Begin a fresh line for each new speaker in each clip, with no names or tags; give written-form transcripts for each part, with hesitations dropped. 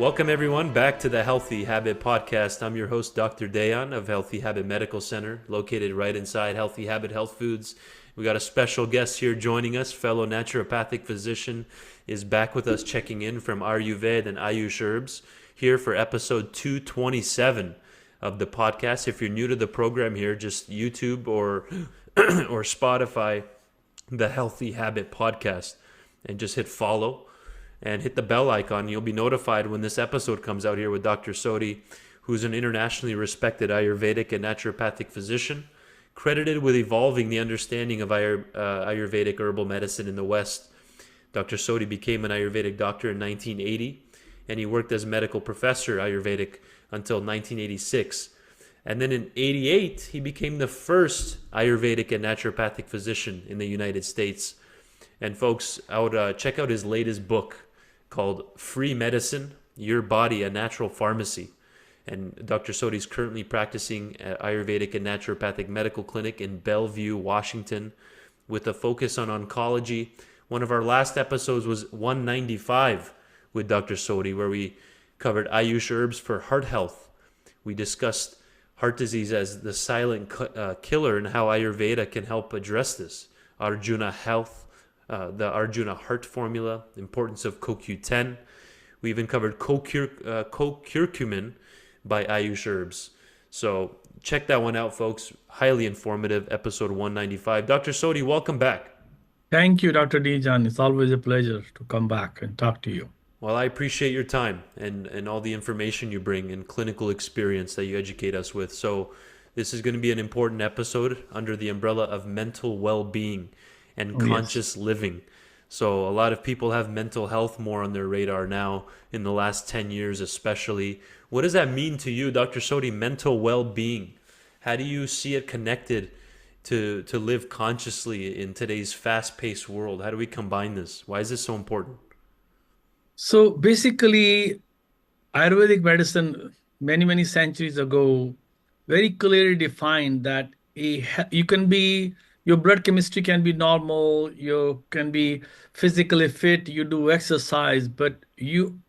Welcome everyone back to the Healthy Habit Podcast. I'm your host, Dr. Dayan of Healthy Habit Medical Center, located right inside Healthy Habit Health Foods. We got a special guest here joining us. Fellow naturopathic physician is back with us, checking in from Ayurveda and Ayush Herbs, here for episode 227 of the podcast. If you're new to the program here, just YouTube or or Spotify, the Healthy Habit Podcast, and just hit follow and hit the bell icon. You'll be notified when this episode comes out here with Dr. Sodhi, who's an internationally respected Ayurvedic and naturopathic physician, credited with evolving the understanding of Ayurvedic herbal medicine in the West. Dr. Sodhi became an Ayurvedic doctor in 1980, and he worked as medical professor Ayurvedic until 1986. And then in 88, he became the first Ayurvedic and naturopathic physician in the United States. And folks, check out his latest book called Free Medicine, Your Body, a Natural Pharmacy. And Dr. Sodhi is currently practicing at Ayurvedic and Naturopathic Medical Clinic in Bellevue, Washington, with a focus on oncology. One of our last episodes was 195 with Dr. Sodhi, where we covered Ayush Herbs for heart health. We discussed heart disease as the silent killer and how Ayurveda can help address this. Arjuna Health, the Arjuna Heart Formula, importance of CoQ10. We even covered curcumin by Ayush Herbs. So check that one out, folks. Highly informative, episode 195. Dr. Sodhi, welcome back.
Thank you, Dr. Dijan. It's always a pleasure to come back and talk to you.
Well, I appreciate your time and all the information you bring and clinical experience that you educate us with. So this is going to be an important episode under the umbrella of mental well-being and conscious living. So a lot of people have mental health more on their radar now in the last 10 years especially. What does that mean to you, Dr. Sodhi, mental well-being? How do you see it connected to live consciously in today's fast-paced world? How do we combine this? Why is this so important?
So basically, Ayurvedic medicine, many centuries ago, very clearly defined that your blood chemistry can be normal, you can be physically fit, you do exercise, but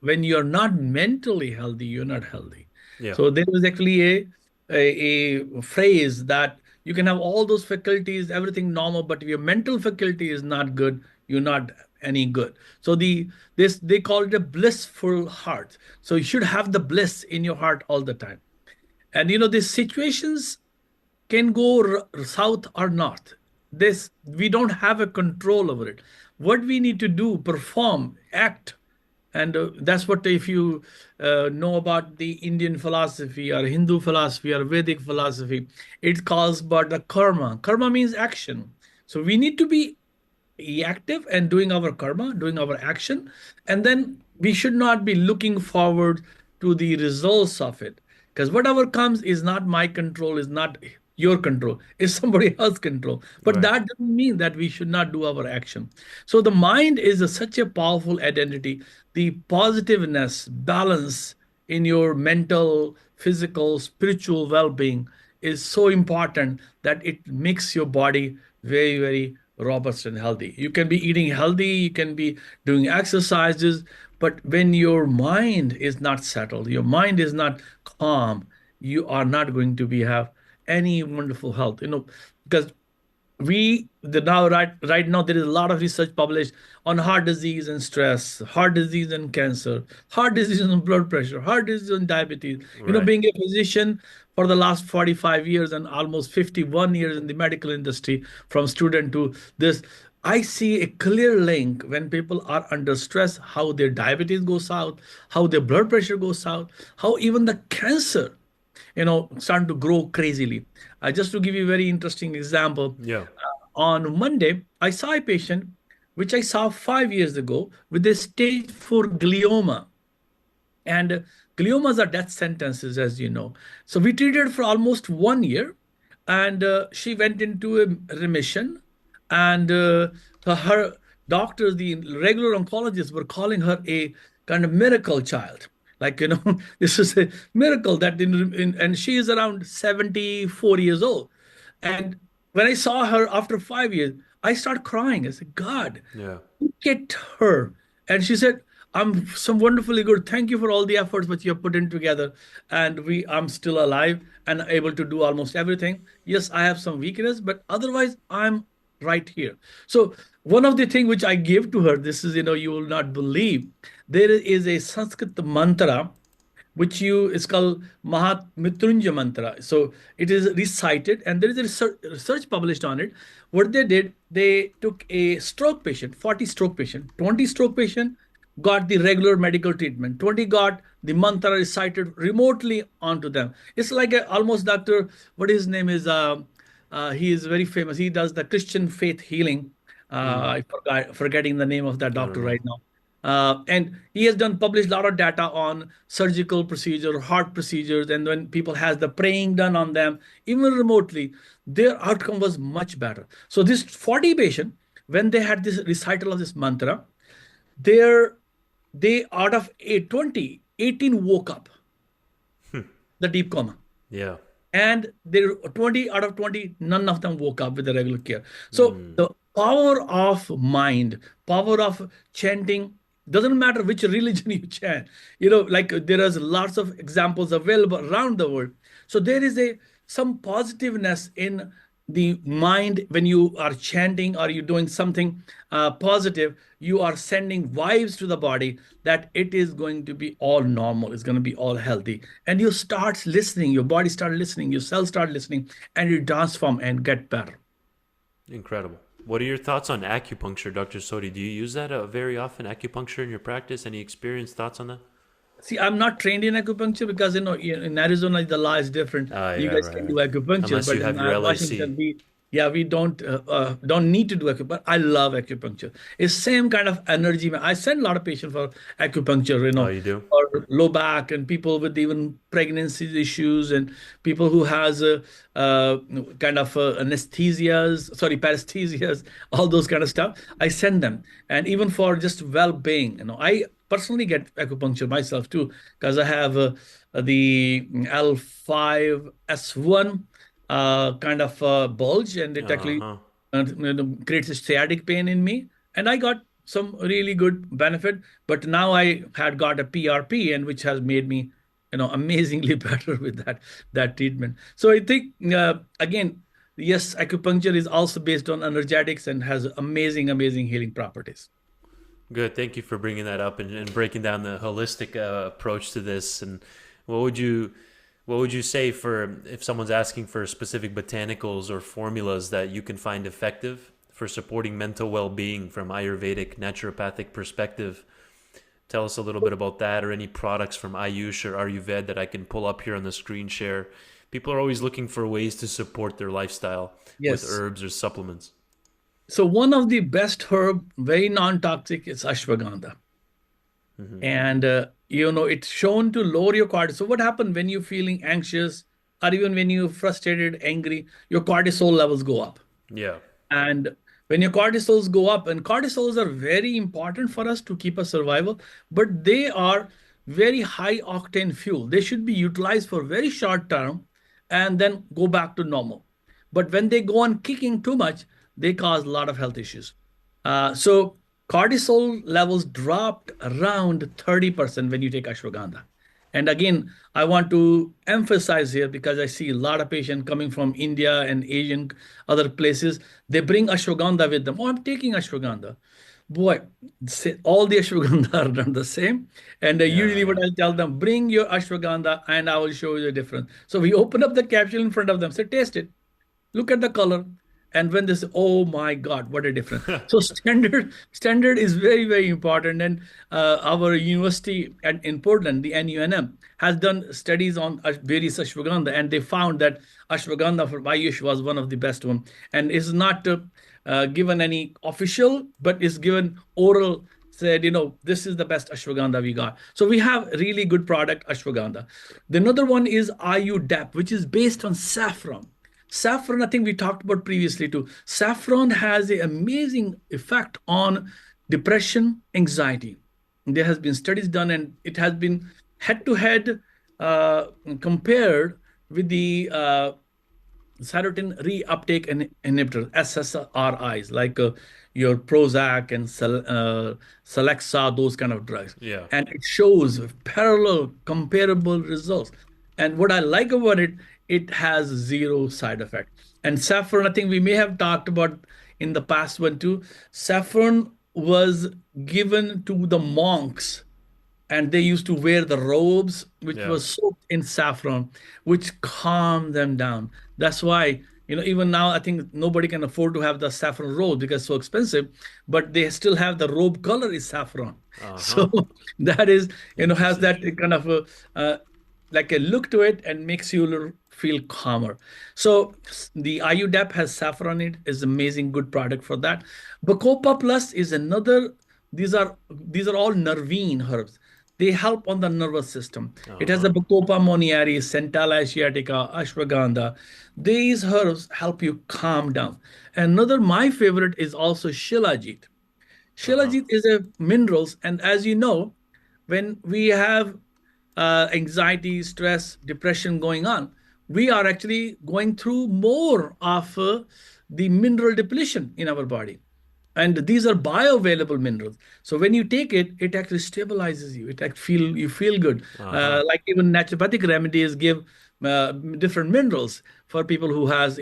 when you're not mentally healthy, you're not healthy.
Yeah.
So there was actually a phrase that you can have all those faculties, everything normal, but if your mental faculty is not good, you're not any good. So they call it a blissful heart. So you should have the bliss in your heart all the time. And these situations can go south or north. We don't have a control over it. What we need to do, perform, act, and that's what, if you know about the Indian philosophy or Hindu philosophy or Vedic philosophy, it calls about the karma. Karma means action. So we need to be active and doing our karma, doing our action, and then we should not be looking forward to the results of it, because whatever comes is not my control, is not your control, is somebody else's control. But
Right.
That doesn't mean that we should not do our action. So the mind is such a powerful identity. The positiveness, balance in your mental, physical, spiritual well-being is so important that it makes your body very robust and healthy. You can be eating healthy, you can be doing exercises, but when your mind is not settled, your mind is not calm, you are not going to have any wonderful health. Because right now there is a lot of research published on heart disease and stress, heart disease and cancer, heart disease and blood pressure, heart disease and diabetes.
Right.
Being a physician for the last 45 years and almost 51 years in the medical industry, from student to this, I see a clear link when people are under stress, how their diabetes goes south, how their blood pressure goes south, how even the cancer starting to grow crazily. Just to give you a very interesting example, on Monday, I saw a patient, which I saw 5 years ago, with a stage 4 glioma. And gliomas are death sentences, as you know. So we treated her for almost 1 year, and she went into a remission. And her doctors, the regular oncologists, were calling her a kind of miracle child. Like, this is a miracle that and she is around 74 years old. And when I saw her after 5 years, I started crying. I said, God, look at her. And she said, I'm some wonderfully good. Thank you for all the efforts which you have put in together. And I'm still alive and able to do almost everything. Yes, I have some weakness, but otherwise I'm right here. So one of the thing which I gave to her, this is, you will not believe, there is a Sanskrit mantra which you is called Mahat Mrityunjay mantra. So it is recited, and there is a research published on it. What they did, they took a stroke patient, 40 stroke patient, 20 stroke patient got the regular medical treatment, 20 got the mantra recited remotely onto them. It's like almost Dr. What his name is? He is very famous. He does the Christian faith healing.
Mm,
I forgot forgetting the name of that
I don't
doctor
know.
right now. And he has done published a lot of data on surgical procedure, heart procedures, and when people has the praying done on them, even remotely, their outcome was much better. So this 40 patient, when they had this recital of this mantra, their they out of 20, 18 woke up the deep coma,
Yeah.
and there 20 out of 20, none of them woke up with the regular care. So
Mm,
the power of mind, power of chanting, doesn't matter which religion you chant, like there is lots of examples available around the world. So there is a some positiveness in the mind when you are chanting or you're doing something positive. You are sending vibes to the body that it is going to be all normal, it's going to be all healthy, and you start listening, your body start listening, your cells start listening, and you transform and get better.
incredible. What are your thoughts on acupuncture, Dr. Sodhi? Do you use that very often, acupuncture in your practice? Any experience, thoughts on that?
See, I'm not trained in acupuncture because in Arizona the law is different.
Oh,
You
yeah,
guys
right,
can do
right.
acupuncture,
Unless
but
you
in
have your LIC.
Washington we don't need to do acupuncture. But I love acupuncture. It's same kind of energy. I send a lot of patients for acupuncture,
Oh, you do?
for low back and people with even pregnancy issues and people who has uh, kind of anesthesias, sorry, paresthesias, all those kind of stuff. I send them, and even for just well-being, I personally get acupuncture myself too because I have the L5S1 kind of bulge, and it actually
Uh-huh.
creates a sciatic pain in me, and I got some really good benefit. But now I had got a PRP, and which has made me, amazingly better with that treatment. So I think again, yes, acupuncture is also based on energetics and has amazing healing properties.
Good. Thank you for bringing that up and breaking down the holistic approach to this. And what would you what would you say for if someone's asking for specific botanicals or formulas that you can find effective for supporting mental well-being from Ayurvedic naturopathic perspective? Tell us a little bit about that, or any products from Ayush or Ayurveda that I can pull up here on the screen share. People are always looking for ways to support their lifestyle with
Yes.
herbs or supplements.
So one of the best herb, very non-toxic, is ashwagandha.
Hmm.
And it's shown to lower your cortisol. So what happens when you're feeling anxious or even when you're frustrated, angry, your cortisol levels go up.
Yeah.
And when your cortisols go up, and cortisols are very important for us to keep us survival, but they are very high octane fuel. They should be utilized for very short term and then go back to normal. But when they go on kicking too much, they cause a lot of health issues. So cortisol levels dropped around 30% when you take ashwagandha. And again, I want to emphasize here because I see a lot of patients coming from India and Asian other places. They bring ashwagandha with them. Oh, I'm taking ashwagandha. Boy, all the ashwagandha are done the same. And
Yeah,
usually, what
yeah.
I'll tell them, bring your ashwagandha and I will show you the difference. So we open up the capsule in front of them, say, taste it, look at the color, and when this, oh my god, what a difference. So standard is very important. And our university in Portland, the NUNM, has done studies on various ashwagandha, and they found that ashwagandha for Ayush was one of the best one, and is not given any official, but is given oral, said, this is the best ashwagandha we got. So we have really good product ashwagandha. The another one is AyuDep, which is based on saffron. Saffron, I think we talked about previously too. Saffron has an amazing effect on depression, anxiety. There has been studies done, and it has been head to head compared with the serotonin reuptake inhibitor, SSRIs, like your Prozac and Celexa, those kind of drugs.
Yeah.
And it shows parallel, comparable results. And what I like about it, it has zero side effect. And saffron, I think we may have talked about in the past one too. Saffron was given to the monks, and they used to wear the robes which
Yeah.
was soaked in saffron, which calmed them down. That's why, even now I think nobody can afford to have the saffron robe because it's so expensive, but they still have the robe color is saffron.
Uh-huh.
So that is, has
Interesting.
that kind of like a look to it and makes you feel calmer. So the AyuDep has saffron in it, is amazing, good product for that. Bacopa Plus is another. These are all nervine herbs. They help on the nervous system. It has
Uh-huh.
the Bacopa moniaris, Centella asiatica, Ashwagandha. These herbs help you calm down. Another, my favorite, is also Shilajeet.
Uh-huh.
Shilajit is a minerals, and as you know, when we have anxiety, stress, depression going on, we are actually going through more of the mineral depletion in our body. And these are bioavailable minerals. So when you take it, it actually stabilizes you. You feel good.
Uh-huh.
Like even naturopathic remedies give different minerals for people who has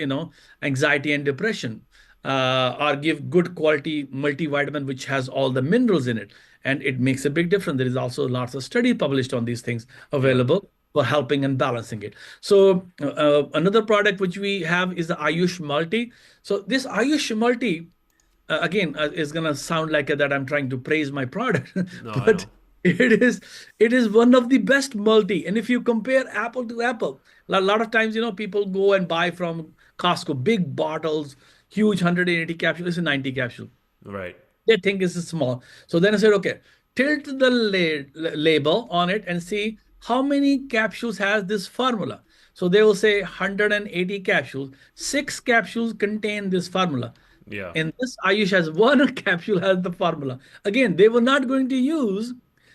anxiety and depression, or give good quality multivitamin which has all the minerals in it, and it makes a big difference. There is also lots of studies published on these things
Yeah.
available for helping and balancing it. So another product which we have is the AyushMulti. So this AyushMulti, again, is going to sound like that I'm trying to praise my product,
No, I
but
know.
it is one of the best multi. And if you compare apple to apple, a lot of times, people go and buy from Costco big bottles, huge 180 capsules. It's a 90 capsule.
Right.
They think it's small. So then I said, okay, tilt the label on it and see how many capsules has this formula. So they will say 180 capsules. Six capsules contain this formula.
Yeah.
And this Ayush has one capsule has the formula. Again, they were not going to use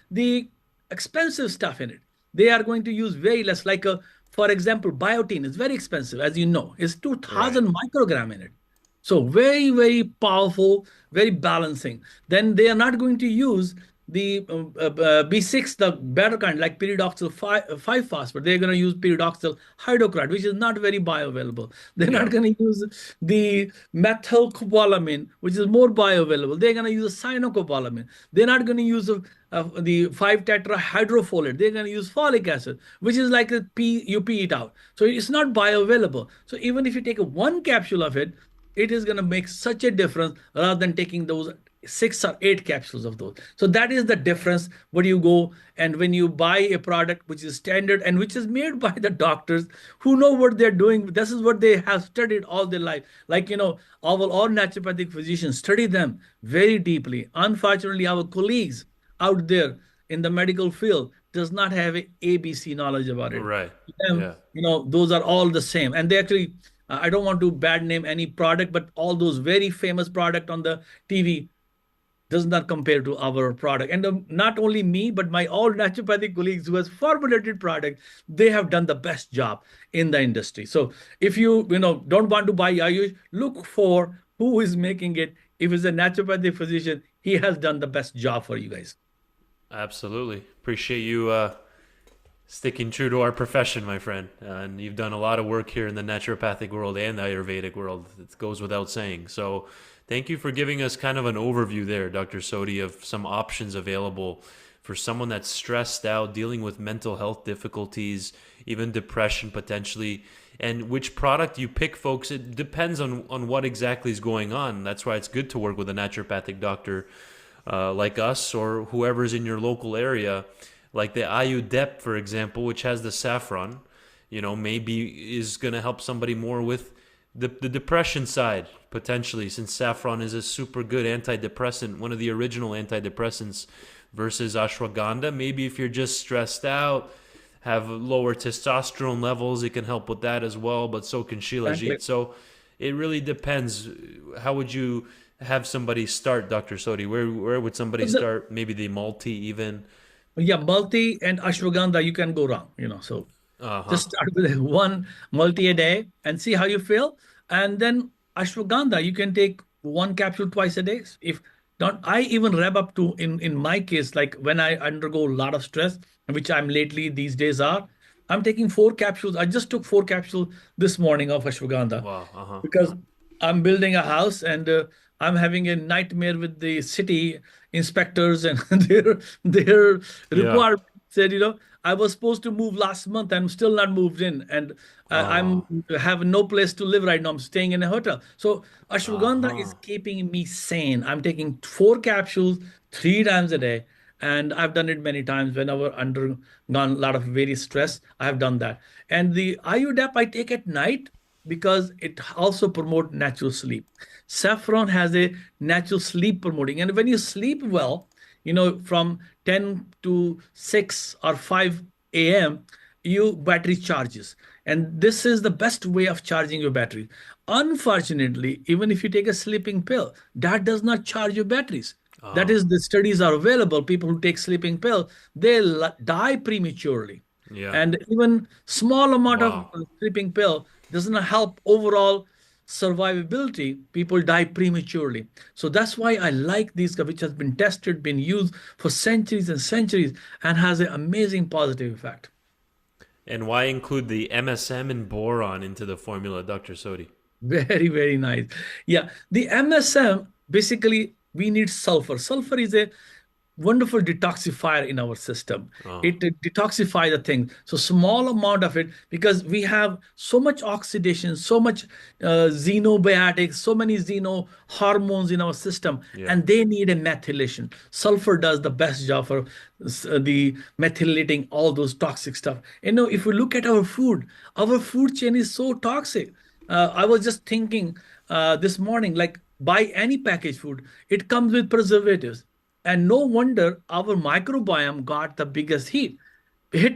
the expensive stuff in it. They are going to use very less, like for example, biotin is very expensive, as you know. It's
Right.
2,000 microgram in it. So very, very powerful, very balancing. Then they are not going to use the B6, the better kind, like pyridoxal 5 phosphate. They're going to use pyridoxal hydrochloride, which is not very bioavailable. They're not
Yeah.
going to use the methylcobalamin, which is more bioavailable. They're going to use a cyanocobalamin. They're not going to use the 5 tetrahydrofolate. They're going to use folic acid, which is like a pee, you pee it out. So it's not bioavailable. So even if you take a one capsule of it, it is going to make such a difference rather than taking those 6 or 8 capsules of those. So that is the difference when you go and when you buy a product which is standard and which is made by the doctors who know what they're doing. This is what they have studied all their life. Like, all naturopathic physicians study them very deeply. Unfortunately, our colleagues out there in the medical field does not have a ABC knowledge about it.
Right.
Them,
Yeah.
those are all the same. And they actually, I don't want to bad name any product, but all those very famous product on the TV does not compare to our product. And not only me, but my all naturopathic colleagues who has formulated product, they have done the best job in the industry. So if you don't want to buy Ayush, look for who is making it. If it's a naturopathic physician, he has done the best job for you guys.
Absolutely. Appreciate you sticking true to our profession, my friend. And you've done a lot of work here in the naturopathic world and the Ayurvedic world. It goes without saying. So thank you for giving us kind of an overview there, Dr. Sodhi, of some options available for someone that's stressed out, dealing with mental health difficulties, even depression potentially. And which product you pick, folks, it depends on what exactly is going on. That's why it's good to work with a naturopathic doctor like us or whoever's in your local area, like the AyuDep, for example, which has the saffron, maybe is going to help somebody more with the depression side, potentially, since saffron is a super good antidepressant, one of the original antidepressants versus ashwagandha. Maybe if you're just stressed out, have lower testosterone levels, it can help with that as well, but so can
Exactly.
Shilajeet. So it really depends. How would you have somebody start, Dr. Sodhi? Where would somebody start? Maybe the multi even.
Yeah, multi and ashwagandha, you can go wrong. So
Uh-huh.
just start with one multi a day and see how you feel. And then ashwagandha, you can take one capsule twice a day. If not, I even rev up to in my case, like when I undergo a lot of stress, which I'm lately these days are, I'm taking 4 capsules. I just took 4 capsules this morning of ashwagandha
Wow. Uh-huh.
because I'm building a house and I'm having a nightmare with the city inspectors and their
Yeah.
requirement said, I was supposed to move last month. I'm still not moved in, and I'm
Oh.
have no place to live right now. I'm staying in a hotel. So ashwagandha is
Uh-huh.
keeping me sane. I'm taking 4 capsules 3 times a day, and I've done it many times whenever undergone a lot of very stress. I have done that, and the AyuDep I take at night because it also promotes natural sleep. Saffron has a natural sleep promoting, and when you sleep well, from 10 to 6 or 5 a.m., your battery charges. And this is the best way of charging your battery. Unfortunately, even if you take a sleeping pill, that does not charge your batteries. That
Oh.
is, the studies are available. People who take sleeping pill, they die prematurely.
Yeah.
And even small amount of
Wow.
sleeping pill doesn't help overall survivability. People die prematurely. So that's why I like these, which has been tested, been used for centuries and centuries, and has an amazing positive effect.
And why include the MSM and boron into the formula, Dr. Sodhi?
Very, very nice. Yeah, the MSM, basically, we need sulfur. Sulfur is a wonderful detoxifier in our system.
Oh.
It detoxifies the thing. So small amount of it, because we have so much oxidation, so much xenobiotics, so many xeno hormones in our system,
Yeah.
and they need a methylation. Sulfur does the best job for the methylating all those toxic stuff. If we look at our food chain is so toxic. I was just thinking this morning, like buy any packaged food, it comes with preservatives. And no wonder our microbiome got the biggest hit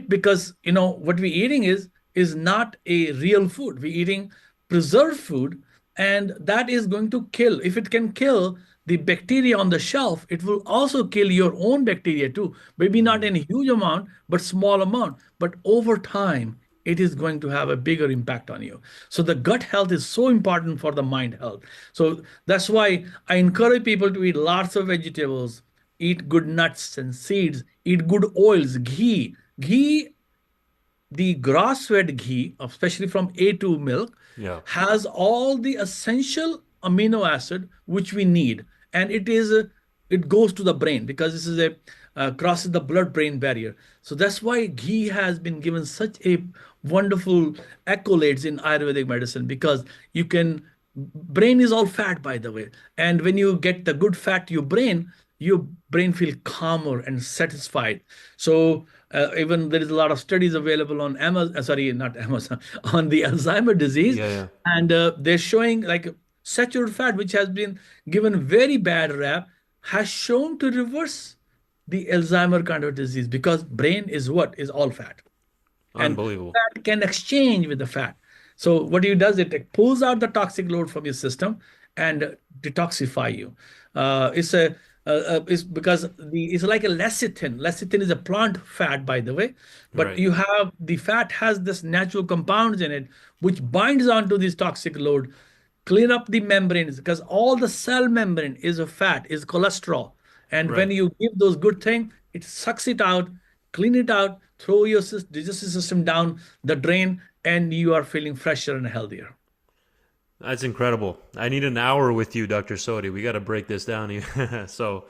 because what we're eating is not a real food. We're eating preserved food, and that is going to kill. If it can kill the bacteria on the shelf, it will also kill your own bacteria too. Maybe not in a huge amount, but small amount. But over time, it is going to have a bigger impact on you. So the gut health is so important for the mind health. So that's why I encourage people to eat lots of vegetables, eat good nuts and seeds, eat good oils, ghee. The grass-fed ghee, especially from A2 milk,
Yeah.
has all the essential amino acid which we need, and it goes to the brain because this is a crosses the blood-brain barrier. So that's why ghee has been given such a wonderful accolades in Ayurvedic medicine because you can. Brain is all fat, by the way, and when you get the good fat to your brain feel calmer and satisfied. So even there is a lot of studies available on Amazon, sorry, not Amazon, on the Alzheimer disease,
Yeah. Yeah.
and they're showing like saturated fat, which has been given very bad rap, has shown to reverse the Alzheimer kind of disease because brain is what is all fat, and
Unbelievable.
fat can exchange with the fat. So what it does, it pulls out the toxic load from your system and detoxify you. It's because it's like a lecithin. Lecithin is a plant fat, by the way, but
Right.
you have the fat has this natural compounds in it which binds onto this toxic load, clean up the membranes because all the cell membrane is a fat, is cholesterol. And when
Right.
you give those good things, it sucks it out, clean it out, throw your digestive system down the drain, and you are feeling fresher and healthier.
That's incredible. I need an hour with you, Dr. Sodi. We got to break this down here. So,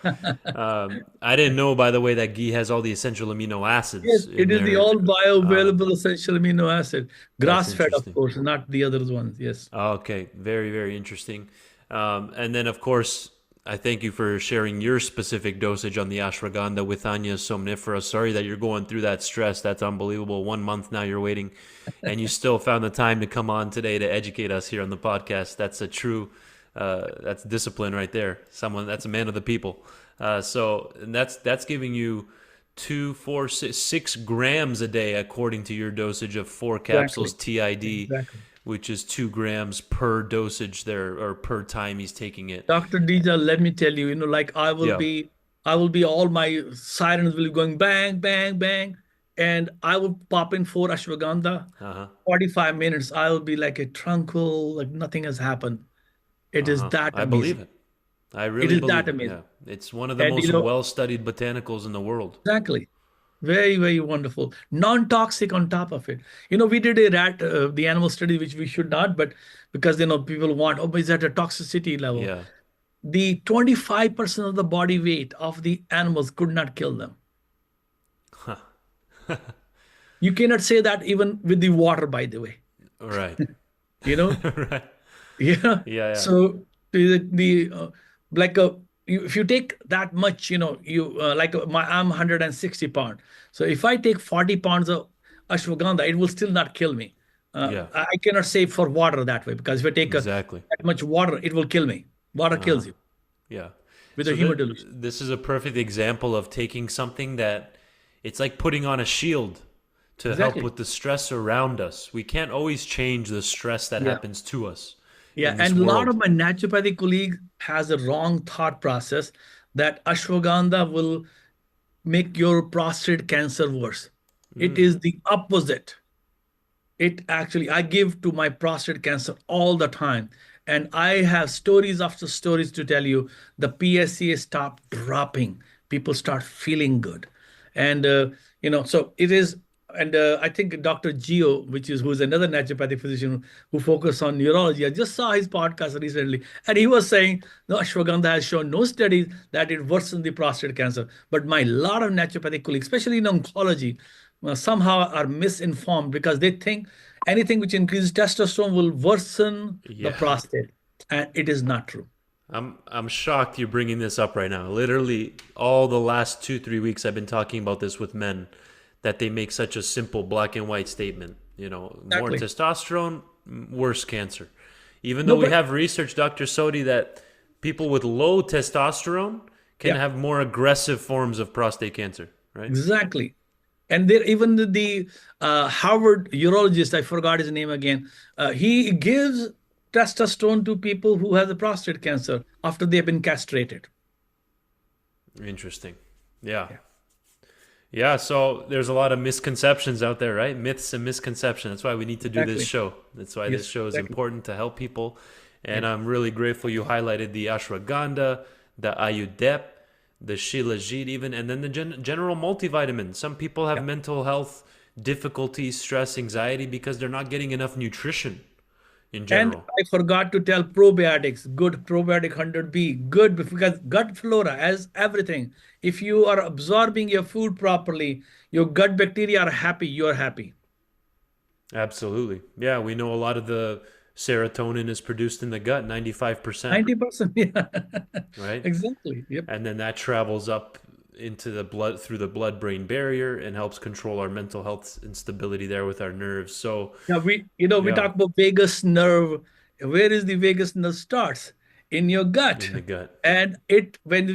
I didn't know, by the way, that ghee has all the essential amino
Yes,
acids
it
in
is the
there.
all
Uh,
bioavailable essential amino acid,
that's
grass fed, of
interesting.
course, not the other ones. Yes.
Okay, very, very interesting. And then, of course, I thank you for sharing your specific dosage on the ashwagandha with Anya somnifera. Sorry that you're going through that stress. That's unbelievable. 1 month now you're waiting, and you still found the time to come on today to educate us here on the podcast. That's a true, that's discipline right there. Someone that's a man of the people. And that's giving you 6 grams a day according to your dosage of 4 capsules
Exactly.
TID,
Exactly.
which is 2 grams per dosage there or per time he's taking it.
Dr. Dija, let me tell you, like
Yeah.
I will be all my sirens will be going bang, bang, bang, and I will pop in 4 ashwagandha,
Uh huh.
45 minutes. I will be like a tranquil, like nothing has happened. It is that
I believe
amazing.
it. I
It
really
is that
believe it.
amazing.
Yeah. It's one of the
And
most well-studied botanicals in the world.
exactly. Very, very wonderful. Non-toxic on top of it. We did a the animal study, which we should not, but because, people want, oh, but is that a toxicity level?
Yeah.
The 25% of the body weight of the animals could not kill them.
Huh.
You cannot say that even with the water, by the way.
Right.
You know,
Right.
yeah.
Yeah, yeah.
So the like if you take that much, you like I'm 160 pound. So if I take 40 pounds of ashwagandha, it will still not kill me.
Yeah.
I cannot say for water that way, because if I take
Exactly.
that much water, it will kill me. Water kills you
Yeah.
with a
So
hematology.
this is a perfect example of taking something that it's like putting on a shield to help
Exactly.
with the stress around us. We can't always change the stress that
Yeah.
happens to us
Yeah,
in this
and a lot of
world.
my naturopathic colleagues has a wrong thought process that ashwagandha will make your prostate cancer worse. It
Mm.
is the opposite. It actually, I give to my prostate cancer all the time. And I have stories after stories to tell you. The PSA stopped dropping. People start feeling good. And, so it is. And I think Dr. Gio, who's another naturopathic physician who focuses on neurology, I just saw his podcast recently, and he was saying, no, ashwagandha has shown no studies that it worsens the prostate cancer. But my lot of naturopathic colleagues, especially in oncology, somehow are misinformed because they think anything which increases testosterone will worsen the
Yeah.
prostate, and it is not true.
I'm shocked you're bringing this up right now. Literally, all the last 2 3 weeks I've been talking about this with men, that they make such a simple black and white statement. More
Exactly.
testosterone, worse cancer. Even though
No,
we
but
have research, Dr. Sodhi, that people with low testosterone can
yeah,
have more aggressive forms of prostate cancer. Right?
exactly. And there, even the Harvard urologist, I forgot his name again, he gives testosterone to people who have the prostate cancer after they have been castrated.
Interesting. Yeah.
Yeah,
Yeah, so there's a lot of misconceptions out there, right? Myths and misconceptions. That's why we need to do this
exactly.
show. That's why this
Yes,
show is
exactly.
important to help people.
Yeah.
And I'm really grateful you highlighted the ashwagandha, the AyuDep, the Shilajeet even, and then the general multivitamin. Some people have
Yeah.
mental health difficulties, stress, anxiety because they're not getting enough nutrition in
And
general.
I forgot to tell probiotics, good probiotic 100B, good because gut flora, as everything. If you are absorbing your food properly, your gut bacteria are happy, you're happy.
Absolutely. Yeah, we know a lot of the serotonin is produced in the gut, 95%,
90%. Yeah.
right?
Exactly. Yep.
And then that travels up into the blood through the blood brain barrier and helps control our mental health instability there with our nerves. So
Yeah, we
yeah,
talk about vagus nerve. Where is the vagus nerve starts? In your gut.
in the gut.
And when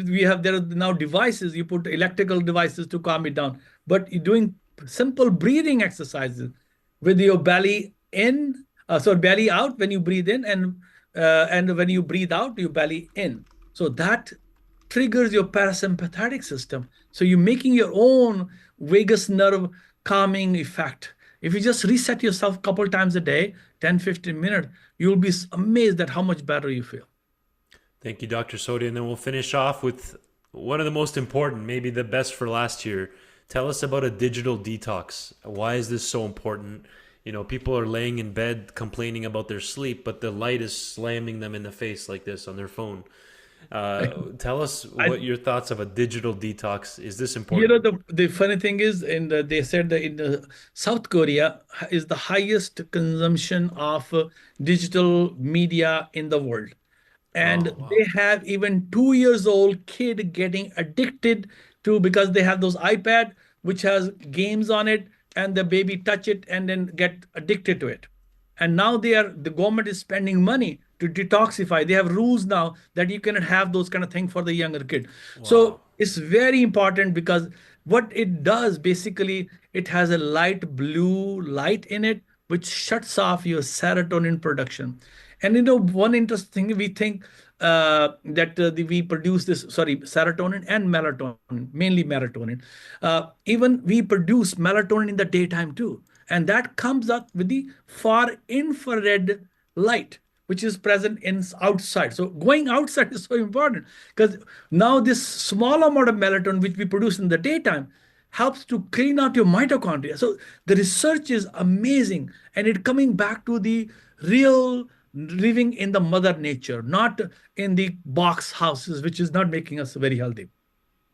there are now devices, you put electrical devices to calm it down. But you're doing simple breathing exercises with your belly in, so belly out when you breathe in, and when you breathe out, your belly in. So that triggers your parasympathetic system. So you're making your own vagus nerve calming effect. If you just reset yourself a couple times a day, 10, 15 minutes, you'll be amazed at how much better you feel.
Thank you, Dr. Sodi. And then we'll finish off with one of the most important, maybe the best for last year. Tell us about a digital detox. Why is this so important? People are laying in bed complaining about their sleep, but the light is slamming them in the face like this on their phone. Tell us
I,
what your thoughts of a digital detox. Is this
You
important?
know, the funny thing is, they said that in South Korea is the highest consumption of digital media in the world. And
Oh, wow.
they have even 2 years old kid getting addicted to, because they have those iPad which has games on it, and the baby touch it and then get addicted to it. And now the government is spending money to detoxify. They have rules now that you cannot have those kind of things for the younger kid.
Wow.
So it's very important, because what it does basically, it has a light blue light in it which shuts off your serotonin production. And one interesting thing, we think that we produce this, sorry, serotonin and melatonin, mainly melatonin. Even we produce melatonin in the daytime too. And that comes up with the far infrared light. which is present in outside. So going outside is so important because now this small amount of melatonin which we produce in the daytime helps to clean out your mitochondria. So the research is amazing, and it coming back to the real living in the mother nature, not in the box houses, which is not making us very healthy.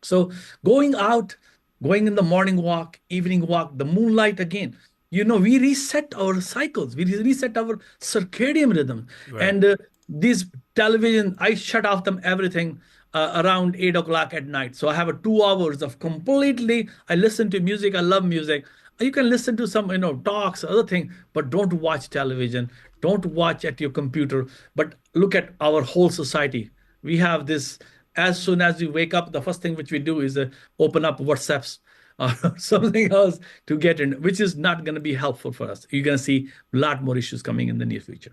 So going out, going in the morning walk, evening walk, the moonlight again, we reset our cycles, we reset our circadian rhythm.
Right.
And these television, I shut off them everything around 8 o'clock at night. So I have a 2 hours of completely, I listen to music, I love music. You can listen to some, talks, other thing, but don't watch television. Don't watch at your computer, but look at our whole society. We have this, as soon as we wake up, the first thing which we do is open up WhatsApps or something else to get in, which is not going to be helpful for us. You're going to see a lot more issues coming in the near future.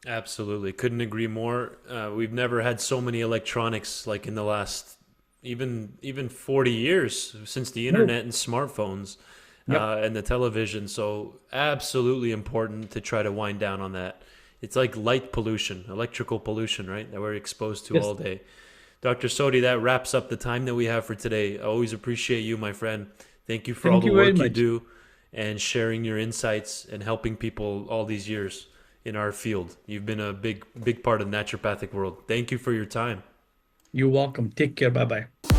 Absolutely. Couldn't agree more. We've never had so many electronics like in the last even 40 years since the
No.
internet and smartphones
Yep.
and the television. So absolutely important to try to wind down on that. It's like light pollution, electrical pollution, right? That we're exposed to all
Yes.
day. Dr. Sodhi, that wraps up the time that we have for today. I always appreciate you, my friend. Thank you for all
Thank
the
you very
work you
much.
do and sharing your insights and helping people all these years in our field. You've been a big part of the naturopathic world. Thank you for your time.
You're welcome. Take care. Bye bye.